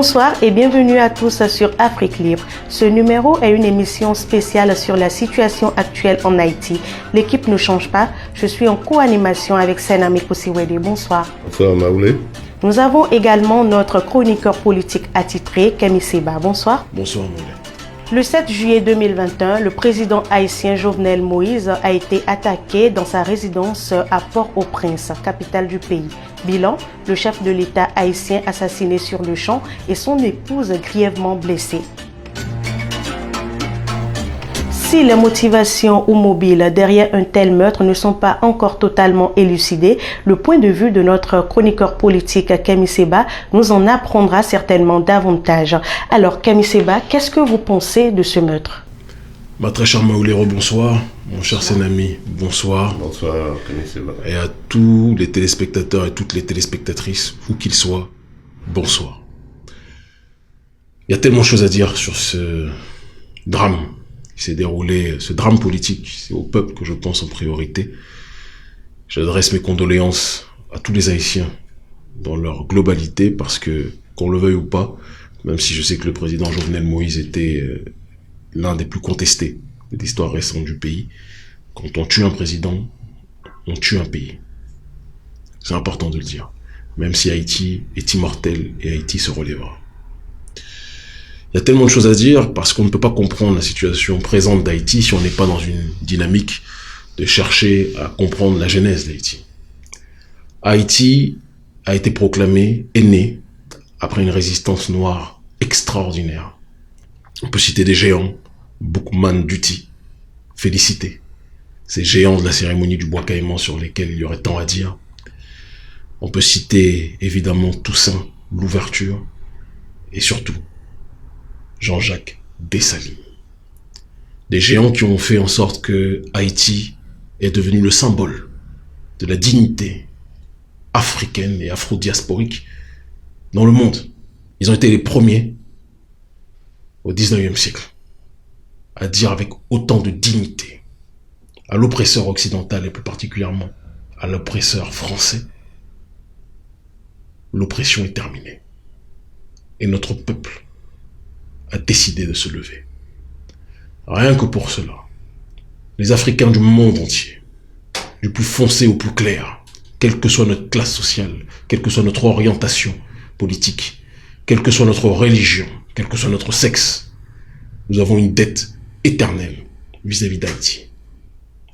Bonsoir et bienvenue à tous sur Afrique Libre. Ce numéro est une émission spéciale sur la situation actuelle en Haïti. L'équipe ne change pas. Je suis en co-animation avec Senami Kosiwede. Bonsoir. Bonsoir Maoulé. Nous avons également notre chroniqueur politique attitré, Kemi Seba. Bonsoir. Bonsoir Maoulé. Le 7 juillet 2021, le président haïtien Jovenel Moïse a été attaqué dans sa résidence à Port-au-Prince, capitale du pays. Bilan, le chef de l'État haïtien assassiné sur le champ et son épouse grièvement blessée. Si les motivations ou mobiles derrière un tel meurtre ne sont pas encore totalement élucidées, le point de vue de notre chroniqueur politique Kemi Seba nous en apprendra certainement davantage. Alors Kemi Seba, qu'est-ce que vous pensez de ce meurtre? Ma très chère Maoulé, bonsoir. Mon cher Senami, bonsoir. Bonsoir Kemi Seba. Et à tous les téléspectateurs et toutes les téléspectatrices, où qu'ils soient, bonsoir. Il y a tellement de choses à dire sur ce drame qui s'est déroulé, ce drame politique. C'est au peuple que je pense en priorité. J'adresse mes condoléances à tous les Haïtiens dans leur globalité parce que, qu'on le veuille ou pas, même si je sais que le président Jovenel Moïse était l'un des plus contestés de l'histoire récente du pays, quand on tue un président, on tue un pays. C'est important de le dire. Même si Haïti est immortel et Haïti se relèvera. Il y a tellement de choses à dire parce qu'on ne peut pas comprendre la situation présente d'Haïti si on n'est pas dans une dynamique de chercher à comprendre la genèse d'Haïti. Haïti a été proclamé, est né, après une résistance noire extraordinaire. On peut citer des géants, Boukman Duty, féliciter. Ces géants de la cérémonie du bois caïman sur lesquels il y aurait tant à dire. On peut citer évidemment Toussaint, l'ouverture, et surtout Jean-Jacques Dessalines. Des géants qui ont fait en sorte que Haïti est devenu le symbole de la dignité africaine et afro-diasporique dans le monde. Ils ont été les premiers au 19e siècle à dire avec autant de dignité à l'oppresseur occidental et plus particulièrement à l'oppresseur français, l'oppression est terminée. Et notre peuple a décidé de se lever. Rien que pour cela, les Africains du monde entier, du plus foncé au plus clair, quelle que soit notre classe sociale, quelle que soit notre orientation politique, quelle que soit notre religion, quel que soit notre sexe, nous avons une dette éternelle vis-à-vis d'Haïti.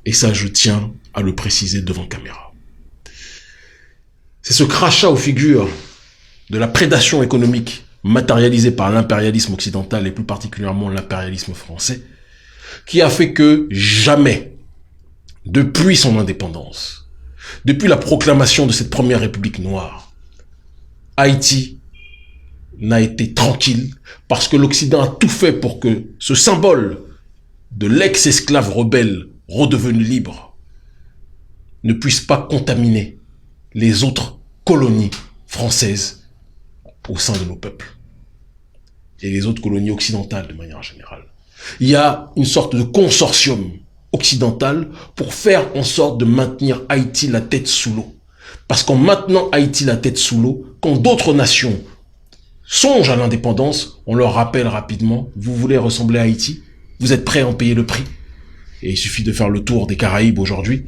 Et ça, je tiens à le préciser devant caméra. C'est ce crachat aux figures de la prédation économique matérialisée par l'impérialisme occidental et plus particulièrement l'impérialisme français, qui a fait que jamais, depuis son indépendance, depuis la proclamation de cette première république noire, Haïti n'a été tranquille parce que l'Occident a tout fait pour que ce symbole de l'ex-esclave rebelle redevenu libre ne puisse pas contaminer les autres colonies françaises au sein de nos peuples et les autres colonies occidentales de manière générale. Il y a une sorte de consortium occidental pour faire en sorte de maintenir Haïti la tête sous l'eau. Parce qu'en maintenant Haïti la tête sous l'eau, quand d'autres nations songent à l'indépendance, on leur rappelle rapidement, vous voulez ressembler à Haïti? Vous êtes prêts à en payer le prix? Et il suffit de faire le tour des Caraïbes aujourd'hui.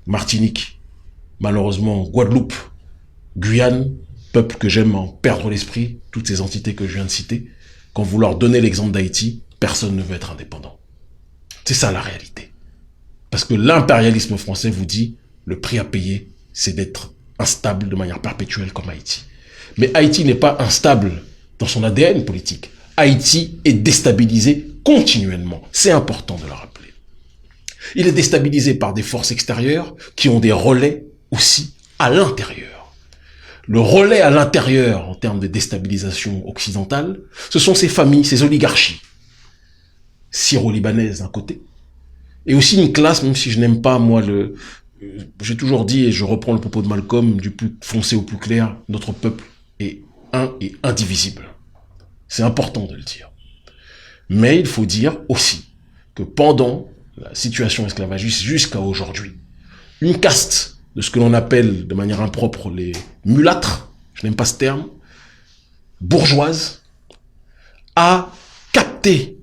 Martinique, malheureusement Guadeloupe, Guyane, peuple que j'aime en perdre l'esprit, toutes ces entités que je viens de citer, quand vous leur donnez l'exemple d'Haïti, personne ne veut être indépendant. C'est ça la réalité. Parce que l'impérialisme français vous dit, le prix à payer, c'est d'être instable de manière perpétuelle comme Haïti. Mais Haïti n'est pas instable dans son ADN politique. Haïti est déstabilisé continuellement. C'est important de le rappeler. Il est déstabilisé par des forces extérieures qui ont des relais aussi à l'intérieur. Le relais à l'intérieur en termes de déstabilisation occidentale, ce sont ces familles, ces oligarchies syro-libanaises d'un côté, et aussi une classe, même si je n'aime pas moi j'ai toujours dit, et je reprends le propos de Malcolm, du plus foncé au plus clair, notre peuple est un et indivisible. C'est important de le dire. Mais il faut dire aussi que pendant la situation esclavagiste jusqu'à aujourd'hui, une caste de ce que l'on appelle de manière impropre les mulâtres, je n'aime pas ce terme, bourgeoise a capté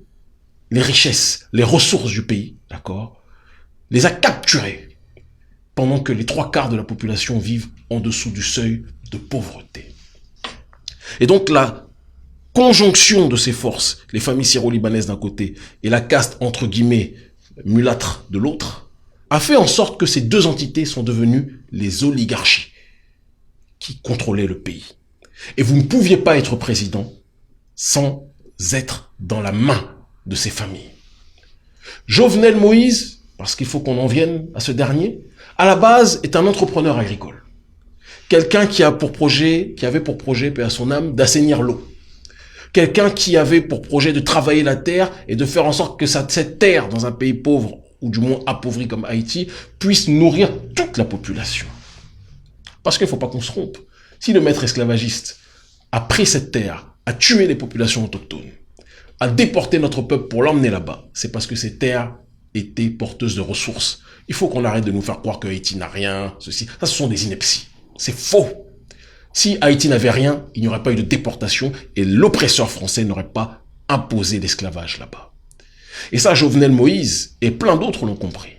les richesses, les ressources du pays, d'accord, les a capturées pendant que les 3/4 de la population vivent en dessous du seuil de pauvreté. Et donc la conjonction de ces forces, les familles syro-libanaises d'un côté et la caste entre guillemets mulâtre de l'autre, a fait en sorte que ces deux entités sont devenues les oligarchies qui contrôlaient le pays. Et vous ne pouviez pas être président sans être dans la main de ces familles. Jovenel Moïse, parce qu'il faut qu'on en vienne à ce dernier, à la base est un entrepreneur agricole. Quelqu'un qui avait pour projet, paix à son âme, d'assainir l'eau. Quelqu'un qui avait pour projet de travailler la terre et de faire en sorte que cette terre, dans un pays pauvre, ou du moins appauvri comme Haïti, puisse nourrir toute la population. Parce qu'il ne faut pas qu'on se trompe. Si le maître esclavagiste a pris cette terre, a tué les populations autochtones, a déporté notre peuple pour l'emmener là-bas, c'est parce que ces terres étaient porteuses de ressources. Il faut qu'on arrête de nous faire croire que Haïti n'a rien, ceci. Ça, ce sont des inepties. C'est faux. Si Haïti n'avait rien, il n'y aurait pas eu de déportation et l'oppresseur français n'aurait pas imposé l'esclavage là-bas. Et ça, Jovenel Moïse et plein d'autres l'ont compris.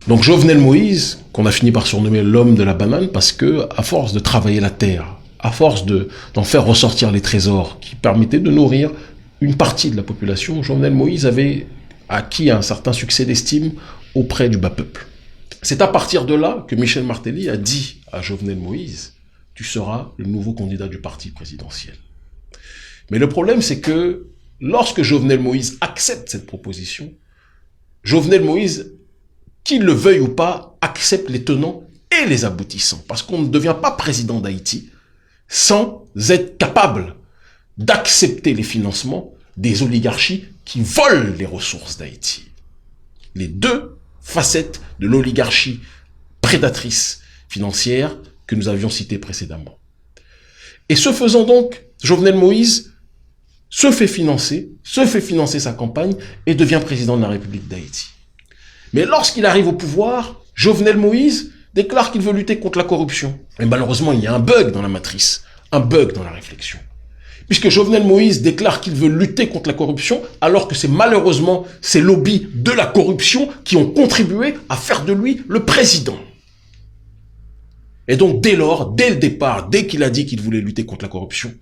Donc Jovenel Moïse, qu'on a fini par surnommer l'homme de la banane, parce que à force de travailler la terre, à force d'en faire ressortir les trésors qui permettaient de nourrir une partie de la population, Jovenel Moïse avait acquis un certain succès d'estime auprès du bas peuple. C'est à partir de là que Michel Martelly a dit à Jovenel Moïse, tu seras le nouveau candidat du parti présidentiel. Mais le problème, c'est que lorsque Jovenel Moïse accepte cette proposition, Jovenel Moïse, qu'il le veuille ou pas, accepte les tenants et les aboutissants. Parce qu'on ne devient pas président d'Haïti sans être capable d'accepter les financements des oligarchies qui volent les ressources d'Haïti. Les deux facettes de l'oligarchie prédatrice financière que nous avions citées précédemment. Et ce faisant donc, Jovenel Moïse se fait financer sa campagne et devient président de la République d'Haïti. Mais lorsqu'il arrive au pouvoir, Jovenel Moïse déclare qu'il veut lutter contre la corruption. Et malheureusement, il y a un bug dans la matrice, un bug dans la réflexion. Puisque Jovenel Moïse déclare qu'il veut lutter contre la corruption, alors que c'est malheureusement ces lobbies de la corruption qui ont contribué à faire de lui le président. Et donc dès lors, dès le départ, dès qu'il a dit qu'il voulait lutter contre la corruption,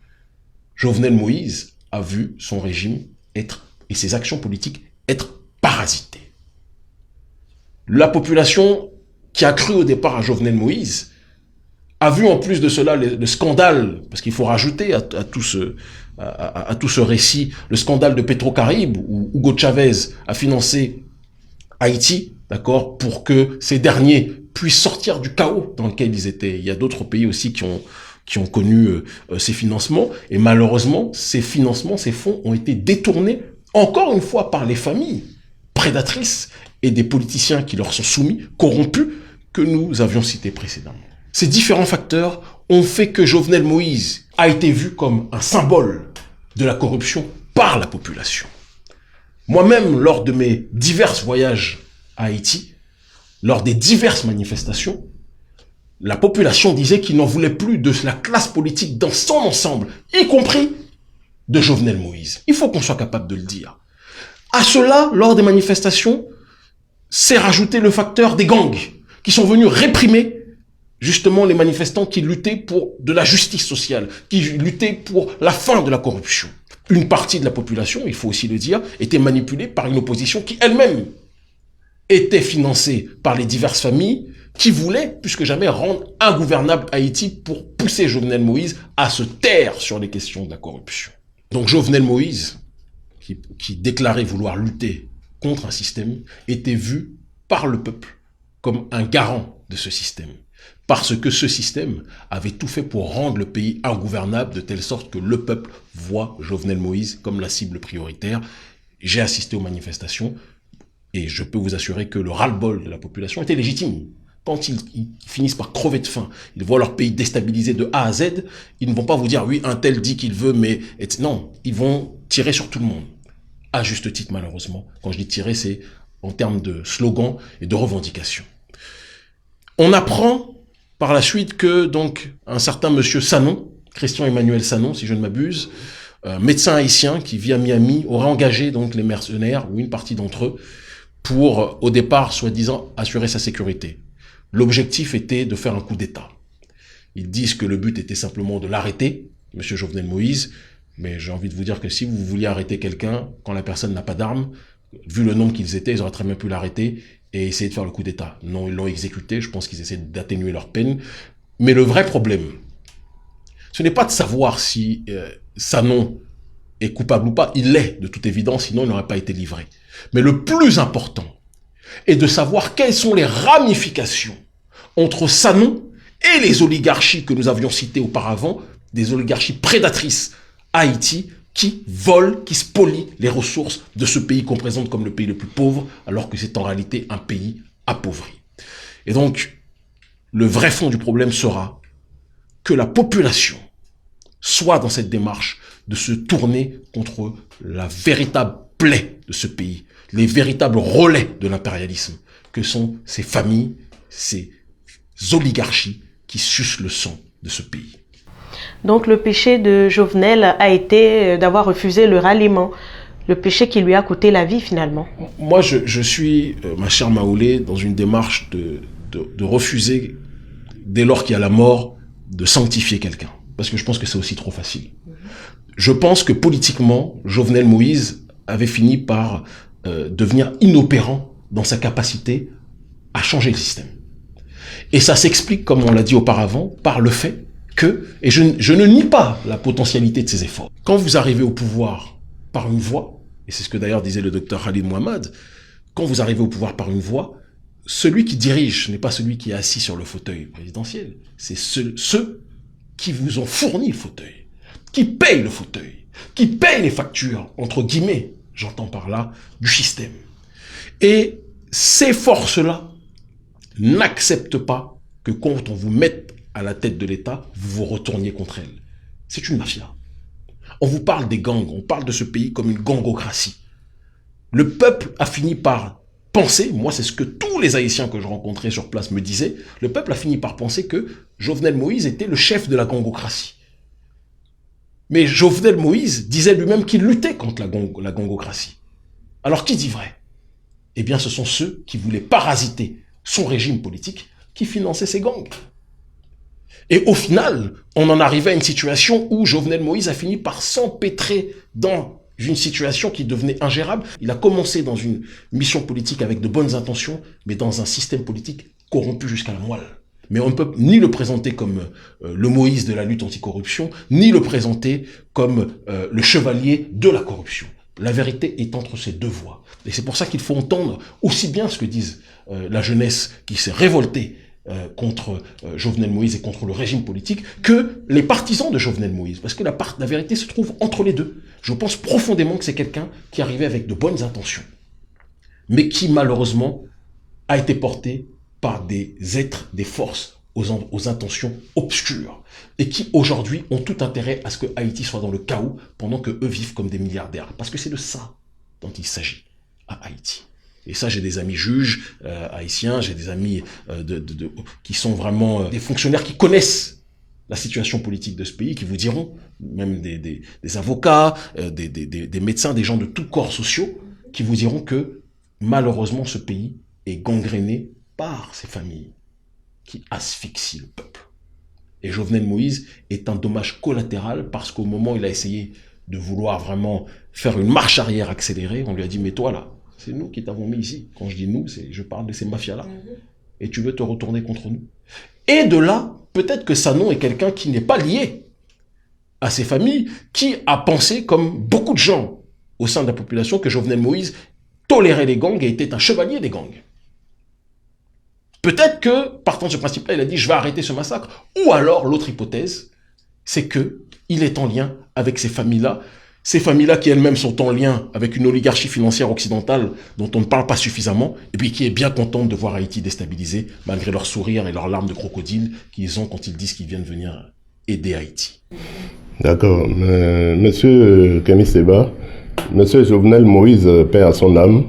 Jovenel Moïse a vu son régime être, et ses actions politiques, être parasitées. La population qui a cru au départ à Jovenel Moïse a vu en plus de cela le scandale, parce qu'il faut rajouter à tout ce récit, le scandale de Petrocaribe, où Hugo Chavez a financé Haïti, d'accord, pour que ces derniers puissent sortir du chaos dans lequel ils étaient. Il y a d'autres pays aussi qui ont connu ces financements, et malheureusement, ces financements, ces fonds ont été détournés, encore une fois, par les familles prédatrices et des politiciens qui leur sont soumis, corrompus, que nous avions cités précédemment. Ces différents facteurs ont fait que Jovenel Moïse a été vu comme un symbole de la corruption par la population. Moi-même, lors de mes divers voyages à Haïti, lors des diverses manifestations, la population disait qu'il n'en voulait plus de la classe politique dans son ensemble, y compris de Jovenel Moïse. Il faut qu'on soit capable de le dire. À cela, lors des manifestations, s'est rajouté le facteur des gangs qui sont venus réprimer justement les manifestants qui luttaient pour de la justice sociale, qui luttaient pour la fin de la corruption. Une partie de la population, il faut aussi le dire, était manipulée par une opposition qui elle-même était financée par les diverses familles qui voulaient, plus que jamais, rendre ingouvernable Haïti pour pousser Jovenel Moïse à se taire sur les questions de la corruption. Donc Jovenel Moïse, qui déclarait vouloir lutter contre un système, était vu par le peuple comme un garant de ce système. Parce que ce système avait tout fait pour rendre le pays ingouvernable de telle sorte que le peuple voit Jovenel Moïse comme la cible prioritaire. J'ai assisté aux manifestations et je peux vous assurer que le ras-le-bol de la population était légitime. Quand ils finissent par crever de faim, ils voient leur pays déstabilisé de A à Z, ils ne vont pas vous dire « oui, un tel dit qu'il veut, mais... » Non, ils vont tirer sur tout le monde. À juste titre, malheureusement. Quand je dis tirer, c'est en termes de slogan et de revendication. On apprend par la suite que donc un certain monsieur Sanon, Christian Emmanuel Sanon, si je ne m'abuse, médecin haïtien qui vit à Miami, aurait engagé donc les mercenaires, ou une partie d'entre eux, pour, au départ, soi-disant, assurer sa sécurité. L'objectif était de faire un coup d'État. Ils disent que le but était simplement de l'arrêter, M. Jovenel Moïse, mais j'ai envie de vous dire que si vous vouliez arrêter quelqu'un, quand la personne n'a pas d'armes, vu le nombre qu'ils étaient, ils auraient très bien pu l'arrêter et essayer de faire le coup d'État. Non, ils l'ont exécuté, je pense qu'ils essaient d'atténuer leur peine. Mais le vrai problème, ce n'est pas de savoir si Sanon est coupable ou pas. Il l'est, de toute évidence, sinon il n'aurait pas été livré. Mais le plus important est de savoir quelles sont les ramifications entre Sanon et les oligarchies que nous avions citées auparavant, des oligarchies prédatrices à Haïti, qui volent, qui spolient les ressources de ce pays qu'on présente comme le pays le plus pauvre, alors que c'est en réalité un pays appauvri. Et donc, le vrai fond du problème sera que la population soit dans cette démarche de se tourner contre la véritable plaie de ce pays, les véritables relais de l'impérialisme, que sont ces familles, ces oligarchies qui sucent le sang de ce pays. Donc le péché de Jovenel a été d'avoir refusé le ralliement, le péché qui lui a coûté la vie finalement. Moi, je suis, ma chère Maoulé, dans une démarche de refuser, dès lors qu'il y a la mort, de sanctifier quelqu'un. Parce que je pense que c'est aussi trop facile. Je pense que politiquement, Jovenel Moïse avait fini par devenir inopérant dans sa capacité à changer le système. Et ça s'explique, comme on l'a dit auparavant, par le fait que, et je ne nie pas la potentialité de ses efforts. Quand vous arrivez au pouvoir par une voie, et c'est ce que d'ailleurs disait le docteur Khalid Mohamed, quand vous arrivez au pouvoir par une voie, celui qui dirige n'est pas celui qui est assis sur le fauteuil présidentiel, c'est ceux qui vous ont fourni le fauteuil, qui payent le fauteuil, qui payent les factures, entre guillemets, j'entends par là, du système. Et ces forces-là n'acceptent pas que quand on vous mette à la tête de l'État, vous vous retourniez contre elles. C'est une mafia. On vous parle des gangs, on parle de ce pays comme une gangocratie. Le peuple a fini par penser, moi c'est ce que tous les Haïtiens que je rencontrais sur place me disaient, le peuple a fini par penser que Jovenel Moïse était le chef de la gangocratie. Mais Jovenel Moïse disait lui-même qu'il luttait contre la gangocratie. Alors qui dit vrai? Eh bien ce sont ceux qui voulaient parasiter son régime politique qui finançaient ces gangs. Et au final, on en arrivait à une situation où Jovenel Moïse a fini par s'empêtrer dans une situation qui devenait ingérable. Il a commencé dans une mission politique avec de bonnes intentions, mais dans un système politique corrompu jusqu'à la moelle. Mais on ne peut ni le présenter comme le Moïse de la lutte anticorruption, ni le présenter comme le chevalier de la corruption. La vérité est entre ces deux voies. Et c'est pour ça qu'il faut entendre aussi bien ce que disent la jeunesse qui s'est révoltée contre Jovenel Moïse et contre le régime politique, que les partisans de Jovenel Moïse. Parce que la vérité se trouve entre les deux. Je pense profondément que c'est quelqu'un qui arrivait avec de bonnes intentions, mais qui malheureusement a été porté par des êtres, des forces aux intentions obscures, et qui aujourd'hui ont tout intérêt à ce que Haïti soit dans le chaos, pendant que eux vivent comme des milliardaires. Parce que c'est de ça dont il s'agit à Haïti. Et ça, j'ai des amis juges haïtiens, j'ai des amis qui sont vraiment des fonctionnaires qui connaissent la situation politique de ce pays, qui vous diront, même des avocats, des médecins, des gens de tous corps sociaux, qui vous diront que malheureusement ce pays est gangréné par ces familles qui asphyxient le peuple. Et Jovenel Moïse est un dommage collatéral parce qu'au moment où il a essayé de vouloir vraiment faire une marche arrière accélérée, on lui a dit « mais toi là, c'est nous qui t'avons mis ici. » Quand je dis nous, je parle de ces mafias-là. Et tu veux te retourner contre nous. Et de là, peut-être que Sanon est quelqu'un qui n'est pas lié à ces familles, qui a pensé, comme beaucoup de gens au sein de la population, que Jovenel Moïse tolérait les gangs et était un chevalier des gangs. Peut-être que, partant de ce principe-là, il a dit « je vais arrêter ce massacre ». Ou alors, l'autre hypothèse, c'est qu'il est en lien avec ces familles-là, qui elles-mêmes sont en lien avec une oligarchie financière occidentale dont on ne parle pas suffisamment, et puis qui est bien contente de voir Haïti déstabilisé, malgré leur sourire et leurs larmes de crocodile qu'ils ont quand ils disent qu'ils viennent venir aider Haïti. D'accord. Monsieur Kemi Seba, monsieur Jovenel Moïse, paix à son âme,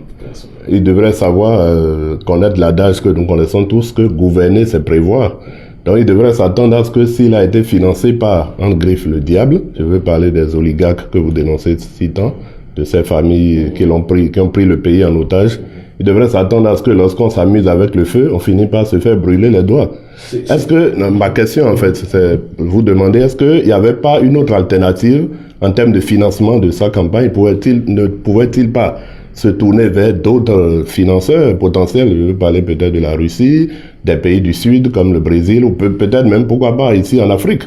il devrait savoir, connaître l'adage que nous connaissons tous, que gouverner, c'est prévoir. Donc il devrait s'attendre à ce que s'il a été financé par, en griffe, le diable, je veux parler des oligarques que vous dénoncez si tant, de ces familles qui ont pris le pays en otage, il devrait s'attendre à ce que lorsqu'on s'amuse avec le feu, on finit par se faire brûler les doigts. Est-ce que, non, ma question en fait, c'est vous demander, est-ce qu'il n'y avait pas une autre alternative en termes de financement de sa campagne? Ne pouvait-il pas se tourner vers d'autres financeurs potentiels? Je veux parler peut-être de la Russie, des pays du Sud comme le Brésil, ou peut-être même, pourquoi pas, ici en Afrique.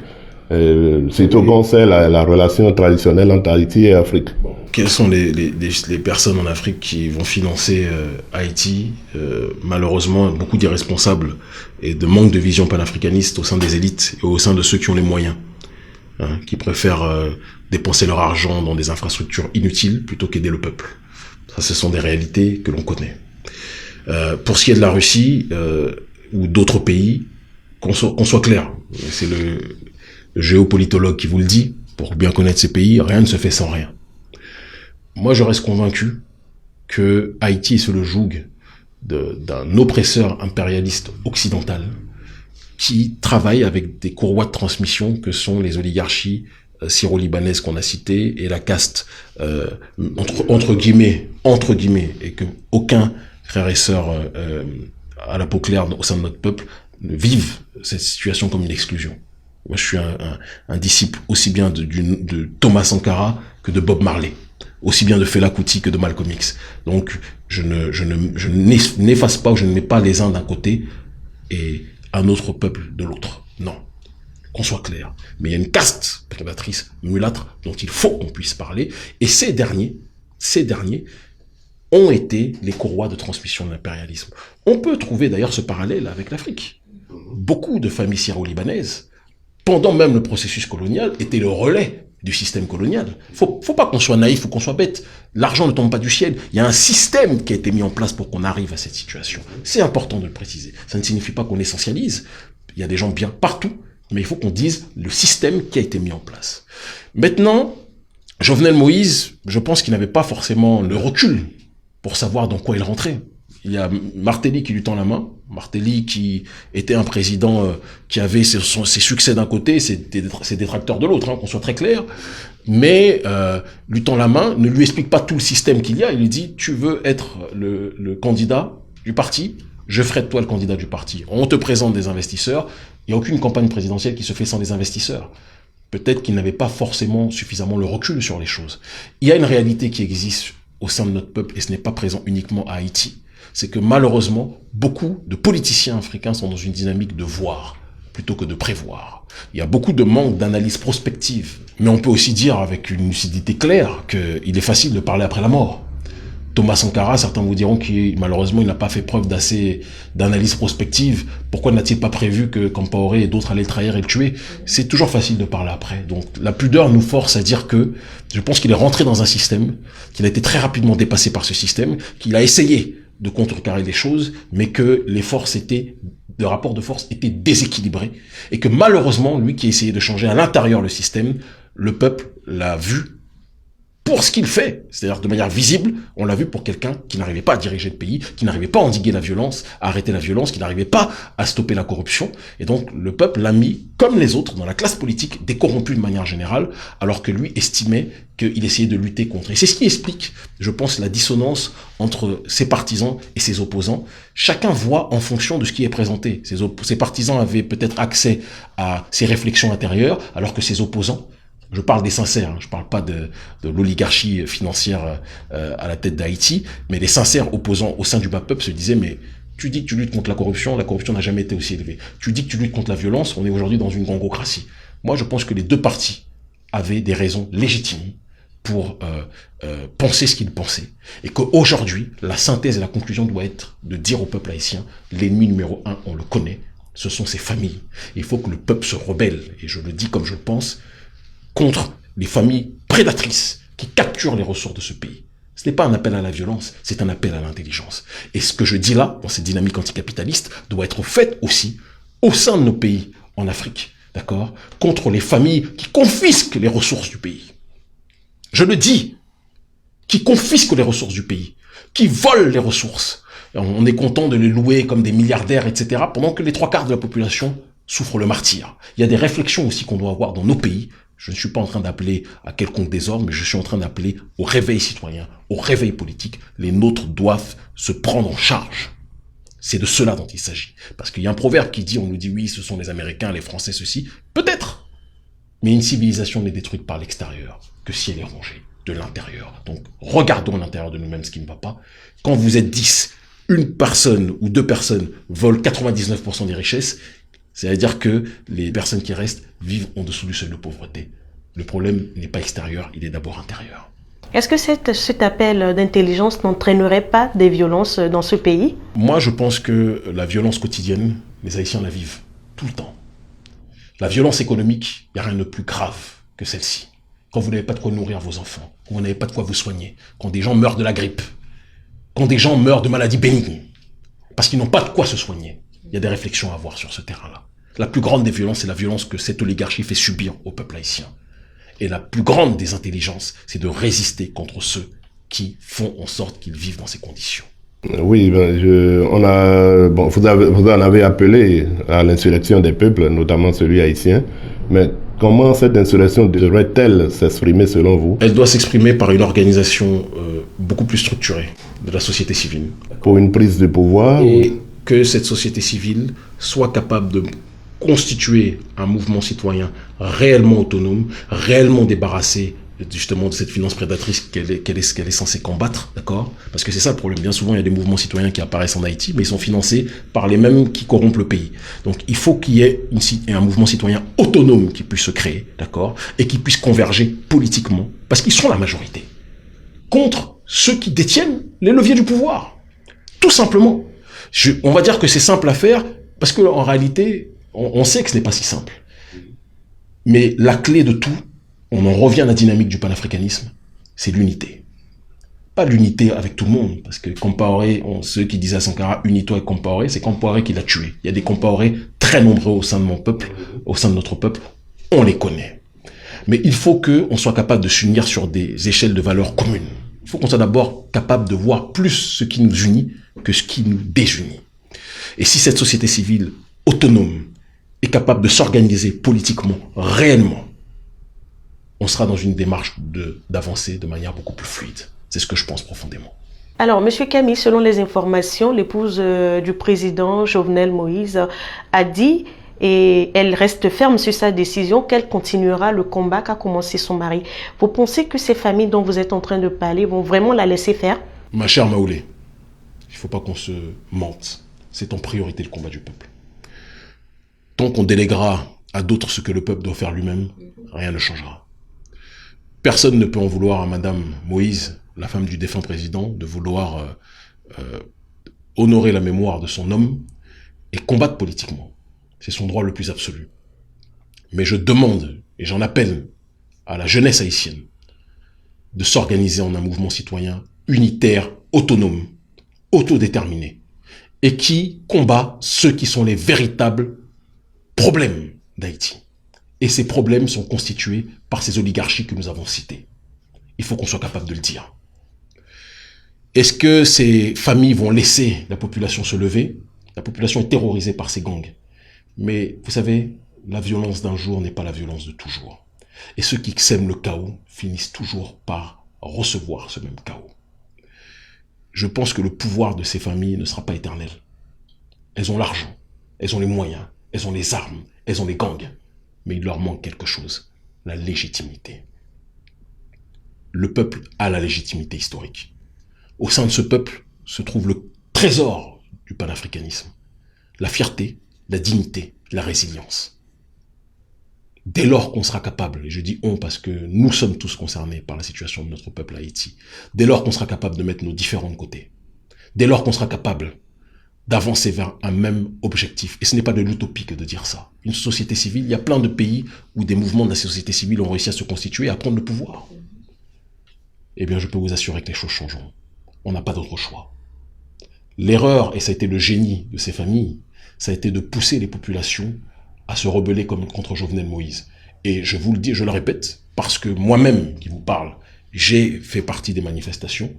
Surtout qu'on sait la relation traditionnelle entre Haïti et Afrique. Quelles sont les personnes en Afrique qui vont financer Haïti? Malheureusement, beaucoup d'irresponsables et de manque de vision panafricaniste au sein des élites et au sein de ceux qui ont les moyens, hein, qui préfèrent dépenser leur argent dans des infrastructures inutiles plutôt qu'aider le peuple. Ça, ce sont des réalités que l'on connaît. Pour ce qui est de la Russie ou d'autres pays, qu'on soit clair, c'est le géopolitologue qui vous le dit, pour bien connaître ces pays, rien ne se fait sans rien. Moi, je reste convaincu que Haïti est sous le joug d'un oppresseur impérialiste occidental qui travaille avec des courroies de transmission que sont les oligarchies syro-libanaises qu'on a citées et la caste entre guillemets, et que aucun frère et sœur à la peau claire au sein de notre peuple ne vivent cette situation comme une exclusion. Moi, je suis un disciple aussi bien de Thomas Sankara que de Bob Marley, aussi bien de Fela Kuti que de Malcolm X. Donc, je n'efface pas ou je ne mets pas les uns d'un côté et un autre peuple de l'autre. Non, qu'on soit clair. Mais il y a une caste prédatrice mulâtre dont il faut qu'on puisse parler. Et ces derniers ont été les courroies de transmission de l'impérialisme. On peut trouver d'ailleurs ce parallèle avec l'Afrique. Beaucoup de familles syro-libanaises, pendant même le processus colonial, étaient le relais du système colonial. Faut pas qu'on soit naïf ou qu'on soit bête. L'argent ne tombe pas du ciel. Il y a un système qui a été mis en place pour qu'on arrive à cette situation. C'est important de le préciser. Ça ne signifie pas qu'on essentialise. Il y a des gens bien partout, mais il faut qu'on dise le système qui a été mis en place. Maintenant, Jovenel Moïse, je pense qu'il n'avait pas forcément le recul pour savoir dans quoi il rentrait. Il y a Martelly qui lui tend la main. Martelly qui était un président qui avait ses succès d'un côté, ses détracteurs de l'autre, hein, qu'on soit très clair. Mais lui tend la main, ne lui explique pas tout le système qu'il y a. Il lui dit, tu veux être le candidat du parti, je ferai de toi le candidat du parti. On te présente des investisseurs. Il n'y a aucune campagne présidentielle qui se fait sans des investisseurs. Peut-être qu'il n'avait pas forcément suffisamment le recul sur les choses. Il y a une réalité qui existe au sein de notre peuple, et ce n'est pas présent uniquement à Haïti. C'est que malheureusement, beaucoup de politiciens africains sont dans une dynamique de voir plutôt que de prévoir. Il y a beaucoup de manque d'analyse prospective. Mais on peut aussi dire avec une lucidité claire qu'il est facile de parler après la mort. Thomas Sankara, certains vous diront qu'il malheureusement il n'a pas fait preuve d'assez d'analyse prospective. Pourquoi n'a-t-il pas prévu que Compaoré et d'autres allaient le trahir et le tuer? C'est toujours facile de parler après. Donc la pudeur nous force à dire que je pense qu'il est rentré dans un système, qu'il a été très rapidement dépassé par ce système, qu'il a essayé de contrecarrer les choses, mais que les forces le rapport de force était déséquilibré et que malheureusement, lui qui a essayé de changer à l'intérieur le système, le peuple l'a vu pour ce qu'il fait, c'est-à-dire de manière visible, on l'a vu pour quelqu'un qui n'arrivait pas à diriger le pays, qui n'arrivait pas à endiguer la violence, à arrêter la violence, qui n'arrivait pas à stopper la corruption. Et donc le peuple l'a mis, comme les autres, dans la classe politique, décorrompue de manière générale, alors que lui estimait qu'il essayait de lutter contre. Et c'est ce qui explique, je pense, la dissonance entre ses partisans et ses opposants. Chacun voit en fonction de ce qui est présenté. Ses partisans avaient peut-être accès à ses réflexions intérieures, alors que ses opposants, je parle des sincères, hein, je parle pas de l'oligarchie financière à la tête d'Haïti, mais les sincères opposants au sein du bas peuple se disaient, mais tu dis que tu luttes contre la corruption n'a jamais été aussi élevée. Tu dis que tu luttes contre la violence, on est aujourd'hui dans une gangocratie. Moi, je pense que les deux partis avaient des raisons légitimes pour penser ce qu'ils pensaient. Et qu'aujourd'hui, la synthèse et la conclusion doit être de dire au peuple haïtien, l'ennemi numéro 1, on le connaît, ce sont ses familles. Il faut que le peuple se rebelle, et je le dis comme je le pense, contre les familles prédatrices qui capturent les ressources de ce pays. Ce n'est pas un appel à la violence, c'est un appel à l'intelligence. Et ce que je dis là, dans cette dynamique anticapitaliste, doit être fait aussi au sein de nos pays en Afrique, d'accord, contre les familles qui confisquent les ressources du pays. Je le dis, qui confisquent les ressources du pays, qui volent les ressources. On est content de les louer comme des milliardaires, etc., pendant que les 3/4 de la population souffre le martyre. Il y a des réflexions aussi qu'on doit avoir dans nos pays. Je ne suis pas en train d'appeler à quelconque désordre, mais je suis en train d'appeler au réveil citoyen, au réveil politique. Les nôtres doivent se prendre en charge. C'est de cela dont il s'agit. Parce qu'il y a un proverbe qui dit, on nous dit oui, ce sont les Américains, les Français, ceci. Peut-être. Mais une civilisation n'est détruite par l'extérieur que si elle est rongée de l'intérieur. Donc, regardons à l'intérieur de nous-mêmes ce qui ne va pas. Quand vous êtes 10, une personne ou deux personnes volent 99% des richesses, c'est-à-dire que les personnes qui restent vivent en dessous du seuil de pauvreté. Le problème n'est pas extérieur, il est d'abord intérieur. Est-ce que cet appel d'intelligence n'entraînerait pas des violences dans ce pays? Moi, je pense que la violence quotidienne, les Haïtiens la vivent tout le temps. La violence économique, il n'y a rien de plus grave que celle-ci. Quand vous n'avez pas de quoi nourrir vos enfants, quand vous n'avez pas de quoi vous soigner, quand des gens meurent de la grippe, quand des gens meurent de maladies bénignes, parce qu'ils n'ont pas de quoi se soigner. Il y a des réflexions à avoir sur ce terrain-là. La plus grande des violences, c'est la violence que cette oligarchie fait subir au peuple haïtien. Et la plus grande des intelligences, c'est de résister contre ceux qui font en sorte qu'ils vivent dans ces conditions. Oui, vous en avez appelé à l'insurrection des peuples, notamment celui haïtien. Mais comment cette insurrection devrait-elle s'exprimer selon vous? Elle doit s'exprimer par une organisation beaucoup plus structurée de la société civile. Pour une prise de pouvoir? Et que cette société civile soit capable de constituer un mouvement citoyen réellement autonome, réellement débarrassé justement de cette finance prédatrice qu'elle est censée combattre, d'accord? Parce que c'est ça le problème. Bien souvent, il y a des mouvements citoyens qui apparaissent en Haïti, mais ils sont financés par les mêmes qui corrompent le pays. Donc, il faut qu'il y ait un mouvement citoyen autonome qui puisse se créer, d'accord? Et qui puisse converger politiquement, parce qu'ils sont la majorité, contre ceux qui détiennent les leviers du pouvoir. Tout simplement. On va dire que c'est simple à faire, parce que en réalité, on sait que ce n'est pas si simple. Mais la clé de tout, on en revient à la dynamique du panafricanisme, c'est l'unité. Pas l'unité avec tout le monde, parce que Compaoré, ceux qui disaient à Sankara, unis-toi avec Compaoré, c'est Compaoré qui l'a tué. Il y a des Compaoré très nombreux au sein de mon peuple, au sein de notre peuple, on les connaît. Mais il faut qu'on soit capable de s'unir sur des échelles de valeurs communes. Il faut qu'on soit d'abord capable de voir plus ce qui nous unit que ce qui nous désunit. Et si cette société civile autonome est capable de s'organiser politiquement, réellement, on sera dans une démarche d'avancer de manière beaucoup plus fluide. C'est ce que je pense profondément. Alors, M. Camille, selon les informations, l'épouse du président Jovenel Moïse a dit, et elle reste ferme sur sa décision, qu'elle continuera le combat qu'a commencé son mari. Vous pensez que ces familles dont vous êtes en train de parler vont vraiment la laisser faire? Ma chère Maoulé, il ne faut pas qu'on se mente. C'est en priorité le combat du peuple. Tant qu'on déléguera à d'autres ce que le peuple doit faire lui-même, rien ne changera. Personne ne peut en vouloir à Madame Moïse, la femme du défunt président, de vouloir honorer la mémoire de son homme et combattre politiquement. C'est son droit le plus absolu. Mais je demande, et j'en appelle à la jeunesse haïtienne, de s'organiser en un mouvement citoyen unitaire, autonome, autodéterminé, et qui combat ceux qui sont les véritables problèmes d'Haïti. Et ces problèmes sont constitués par ces oligarchies que nous avons citées. Il faut qu'on soit capable de le dire. Est-ce que ces familles vont laisser la population se lever? La population est terrorisée par ces gangs. Mais vous savez, la violence d'un jour n'est pas la violence de toujours. Et ceux qui sèment le chaos finissent toujours par recevoir ce même chaos. Je pense que le pouvoir de ces familles ne sera pas éternel. Elles ont l'argent, elles ont les moyens, elles ont les armes, elles ont les gangs. Mais il leur manque quelque chose, la légitimité. Le peuple a la légitimité historique. Au sein de ce peuple se trouve le trésor du panafricanisme. La fierté, la dignité, la résilience. Dès lors qu'on sera capable, et je dis on parce que nous sommes tous concernés par la situation de notre peuple à Haïti, dès lors qu'on sera capable de mettre nos différends de côté, dès lors qu'on sera capable d'avancer vers un même objectif. Et ce n'est pas de l'utopie que de dire ça. Une société civile, il y a plein de pays où des mouvements de la société civile ont réussi à se constituer et à prendre le pouvoir. Eh bien, je peux vous assurer que les choses changeront. On n'a pas d'autre choix. L'erreur, et ça a été le génie de ces familles, ça a été de pousser les populations à se rebeller contre Jovenel Moïse. Et je vous le dis, je le répète, parce que moi-même qui vous parle, j'ai fait partie des manifestations,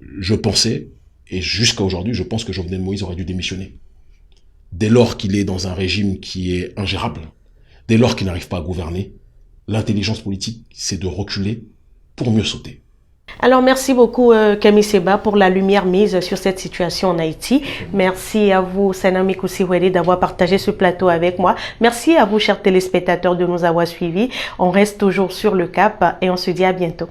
je pensais, et jusqu'à aujourd'hui, je pense que Jovenel Moïse aurait dû démissionner. dès lors qu'il est dans un régime qui est ingérable, dès lors qu'il n'arrive pas à gouverner, l'intelligence politique, c'est de reculer pour mieux sauter. Alors, merci beaucoup, Kemi Seba, pour la lumière mise sur cette situation en Haïti. Merci à vous, Sanami Kousiwede, d'avoir partagé ce plateau avec moi. Merci à vous, chers téléspectateurs, de nous avoir suivis. On reste toujours sur le cap et on se dit à bientôt.